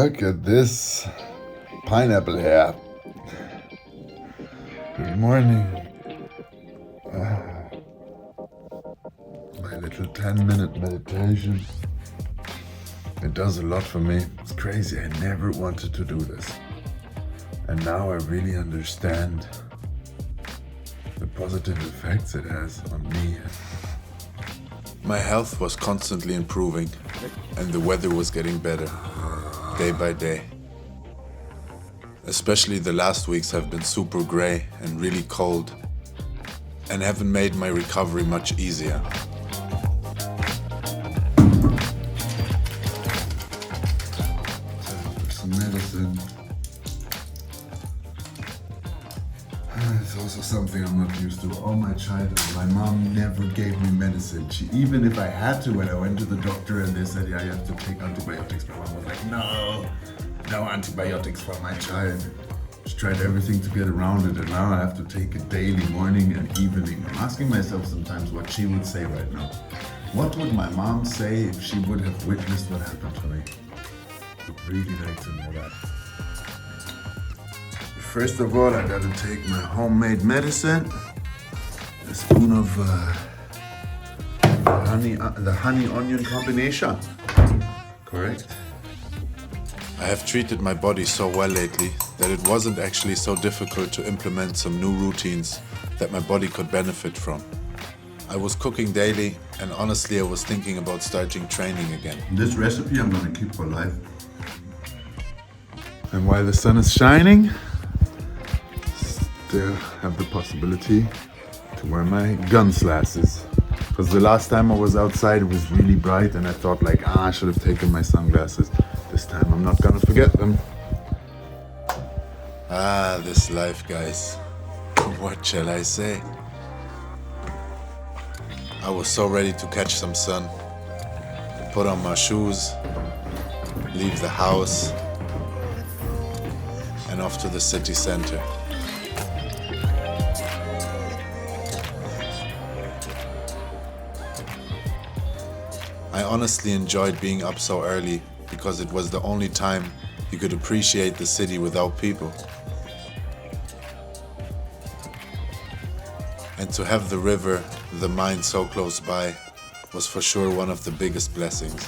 Look at this pineapple here. Good morning. My little 10-minute meditation. It does a lot for me. It's crazy. I never wanted to do this. And now I really understand the positive effects it has on me. My health was constantly improving, and the weather was getting better, day by day. Especially the last weeks have been super grey and really cold, and haven't made my recovery much easier. Some medicine. It's also something I'm not used to. All my childhood, my mom never gave me medicine. Even if I had to, when I went to the doctor and they said, yeah, you have to take antibiotics, my mom was like, no antibiotics for my child. She tried everything to get around it, and now I have to take it daily, morning and evening. I'm asking myself sometimes what she would say right now. What would my mom say if she would have witnessed what happened to me? I'd really like to know that. First of all, I gotta take my homemade medicine. A spoon of the honey onion combination. Correct? I have treated my body so well lately that it wasn't actually so difficult to implement some new routines that my body could benefit from. I was cooking daily, and honestly I was thinking about starting training again. This recipe I'm gonna keep for life. And while the sun is shining, still have the possibility to wear my guns glasses. Because the last time I was outside it was really bright and I thought like, I should have taken my sunglasses. This time I'm not gonna forget them. This life, guys. What shall I say? I was so ready to catch some sun. Put on my shoes, leave the house, and off to the city center. I honestly enjoyed being up so early because it was the only time you could appreciate the city without people. And to have the river, the mine so close by, was for sure one of the biggest blessings.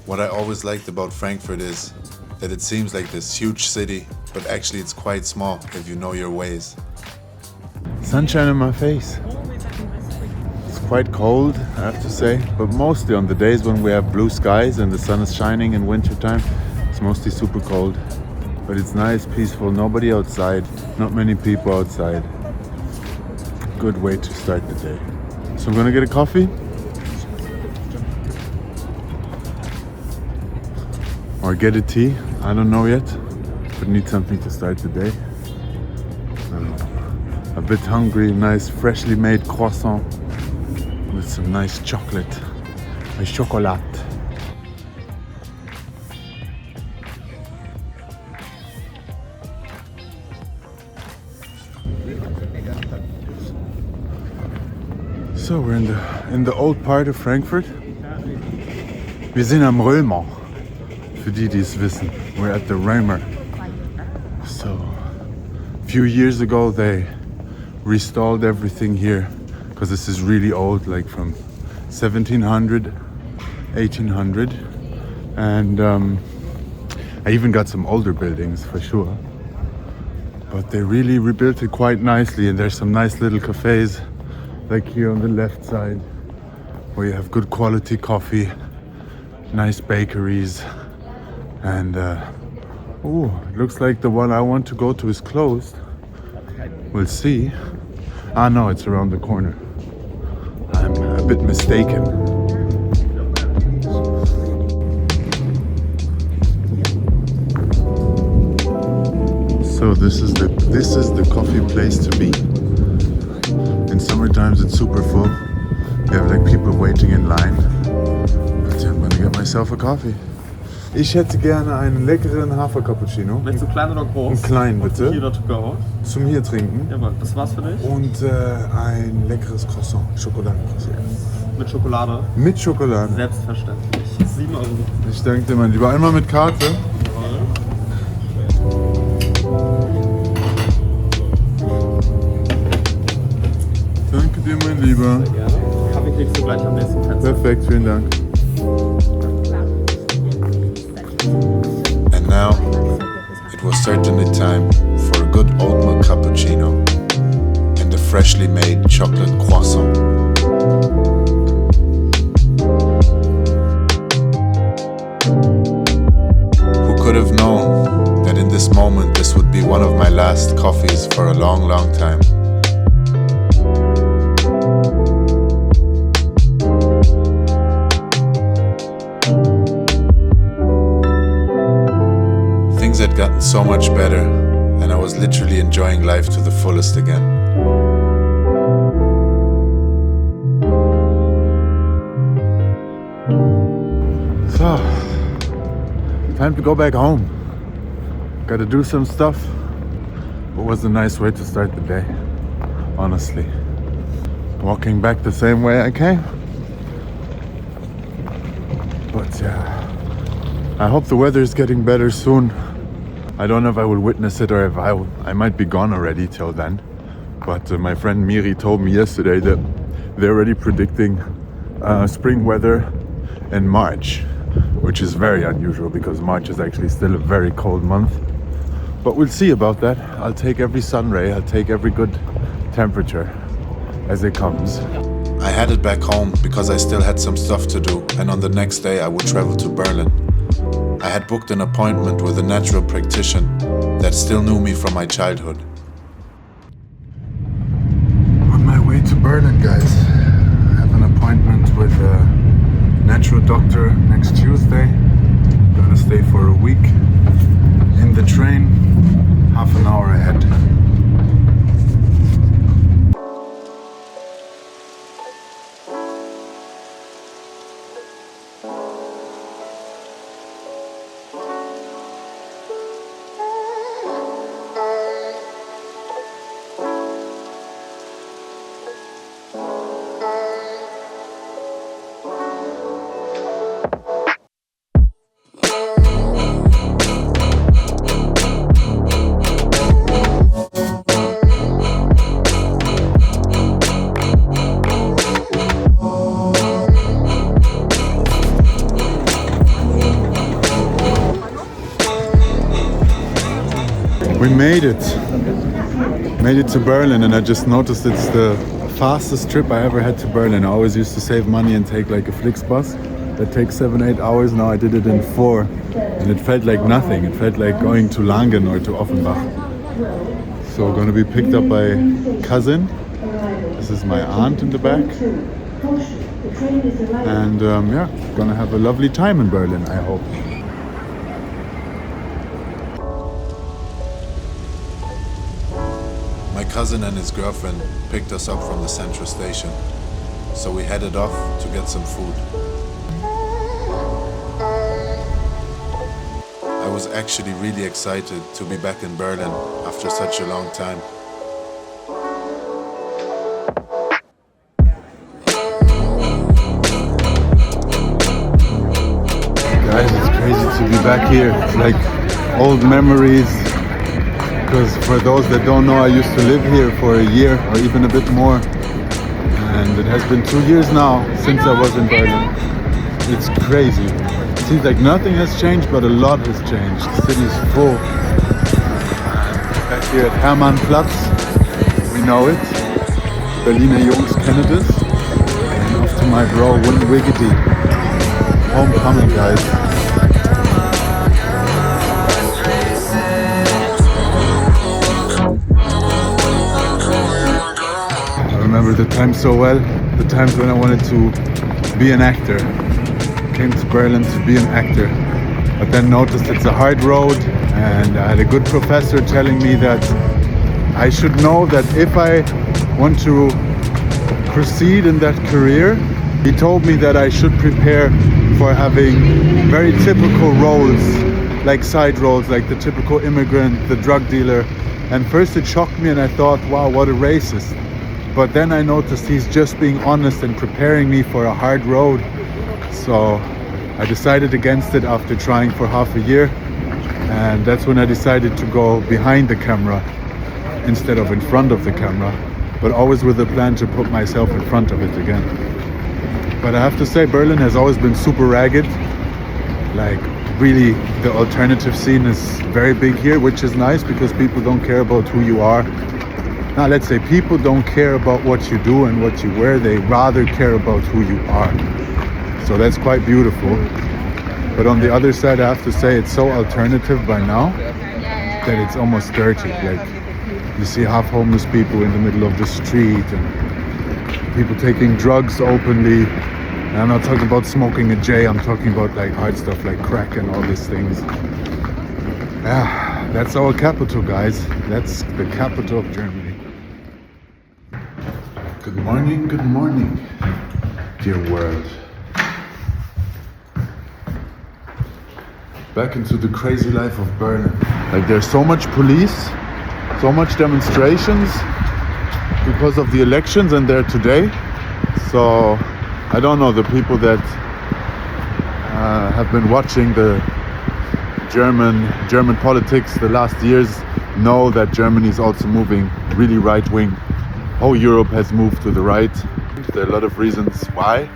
What I always liked about Frankfurt is that it seems like this huge city, but actually it's quite small if you know your ways. Sunshine on my face. It's quite cold, I have to say, but mostly on the days when we have blue skies and the sun is shining in wintertime, it's mostly super cold. But it's nice, peaceful, nobody outside, not many people outside. Good way to start the day. So I'm gonna get a coffee. Or get a tea, I don't know yet, but need something to start the day. A bit hungry, nice freshly made croissant with some nice chocolate, a chocolat. So we're in the old part of Frankfurt. Wir sind am Römer. For die es wissen, we're at the Römer. So, a few years ago they restalled everything here because this is really old, like from 1700, 1800, and I even got some older buildings for sure. But they really rebuilt it quite nicely, and there's some nice little cafes, like here on the left side, where you have good quality coffee, nice bakeries. And it looks like the one I want to go to is closed. We'll see. No, it's around the corner. I'm a bit mistaken. So this is the coffee place to be. In summer times it's super full. You have like people waiting in line. But I'm gonna get myself a coffee. Ich hätte gerne einen leckeren Hafer-Cappuccino. Möchtest du klein oder groß? Einen kleinen, bitte. Hier to go. Zum hier trinken. Jawohl, das war's für dich. Und ein leckeres Croissant, Schokoladencroissant. Mit Schokolade? Mit Schokolade. Selbstverständlich. 7 Euro. Ich danke dir, mein Lieber. Einmal mit Karte. Danke dir, mein Lieber. Sehr gerne. Kaffee kriegst du gleich am nächsten Fenster. Perfekt, vielen Dank. And now, it was certainly time for a good oat milk cappuccino and a freshly made chocolate croissant. Who could have known that in this moment this would be one of my last coffees for a long, long time? Things had gotten so much better, and I was literally enjoying life to the fullest again. So, time to go back home. Gotta do some stuff. It was a nice way to start the day, honestly. Walking back the same way I came. But yeah, I hope the weather is getting better soon. I don't know if I will witness it or if I might be gone already till then. But my friend Miri told me yesterday that they're already predicting spring weather in March, which is very unusual because March is actually still a very cold month. But we'll see about that. I'll take every sun ray, I'll take every good temperature as it comes. I headed back home because I still had some stuff to do, and on the next day I would travel to Berlin. I had booked an appointment with a natural practitioner that still knew me from my childhood. On my way to Berlin, guys. I have an appointment with a natural doctor next Tuesday. Gonna stay for a week in the train, half an hour ahead. We made it to Berlin, and I just noticed it's the fastest trip I ever had to Berlin. I always used to save money and take like a Flixbus that takes 7-8 hours. Now I did it in 4, and it felt like nothing. It felt like going to Langen or to Offenbach. So gonna be picked up by cousin. This is my aunt in the back, and yeah, gonna have a lovely time in Berlin, I hope. My cousin and his girlfriend picked us up from the central station, so we headed off to get some food. I was actually really excited to be back in Berlin after such a long time. Guys, it's crazy to be back here. It's like old memories. Because for those that don't know, I used to live here for a year or even a bit more. And it has been 2 years now since I was in Berlin. It's crazy. It seems like nothing has changed, but a lot has changed. The city is full. Back here at Hermannplatz, we know it. Berliner Jungs kennen es. And off to my bro, Wiggity. Homecoming, guys. I remember the times so well, the times when I wanted to be an actor. Came to Berlin to be an actor, but then noticed it's a hard road, and I had a good professor telling me that I should know that if I want to proceed in that career, He told me that I should prepare for having very typical roles, like side roles, like the typical immigrant, the drug dealer. And first it shocked me and I thought, wow, what a racist. But then I noticed he's just being honest and preparing me for a hard road. So I decided against it after trying for half a year. And that's when I decided to go behind the camera instead of in front of the camera, but always with a plan to put myself in front of it again. But I have to say, Berlin has always been super ragged. Like, really, the alternative scene is very big here, which is nice because people don't care about who you are. Now, let's say people don't care about what you do and what you wear, they rather care about who you are. So that's quite beautiful. But on the other side, I have to say it's so alternative by now that it's almost dirty. Like, you see half homeless people in the middle of the street and people taking drugs openly. And I'm not talking about smoking a J, I'm talking about like hard stuff like crack and all these things. Yeah, that's our capital, guys. That's the capital of Germany. Good morning, dear world. Back into the crazy life of Berlin. Like, there's so much police, so much demonstrations because of the elections, and they're today. So I don't know, the people that have been watching the German politics the last years know that Germany is also moving really right wing. Whole Europe has moved to the right. There are a lot of reasons why,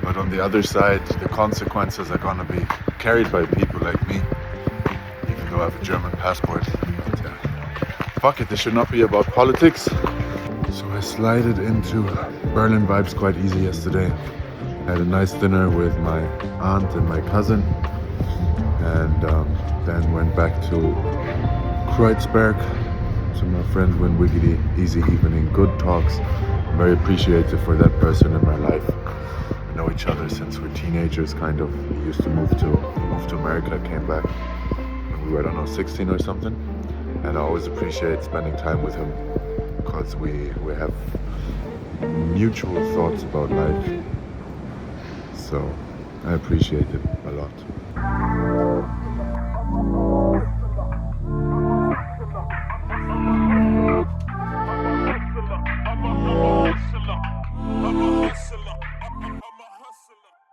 but on the other side, the consequences are gonna be carried by people like me, even though I have a German passport. But fuck it, this should not be about politics. So I slided into Berlin vibes quite easy yesterday. Had a nice dinner with my aunt and my cousin, and then went back to Kreuzberg to my friend Win Wiggity. Easy evening, good talks. I'm very appreciative for that person in my life. We know each other since we're teenagers, kind of. He used to move to America, came back when we were, I don't know, 16 or something. And I always appreciate spending time with him because we have mutual thoughts about life. So I appreciate it a lot.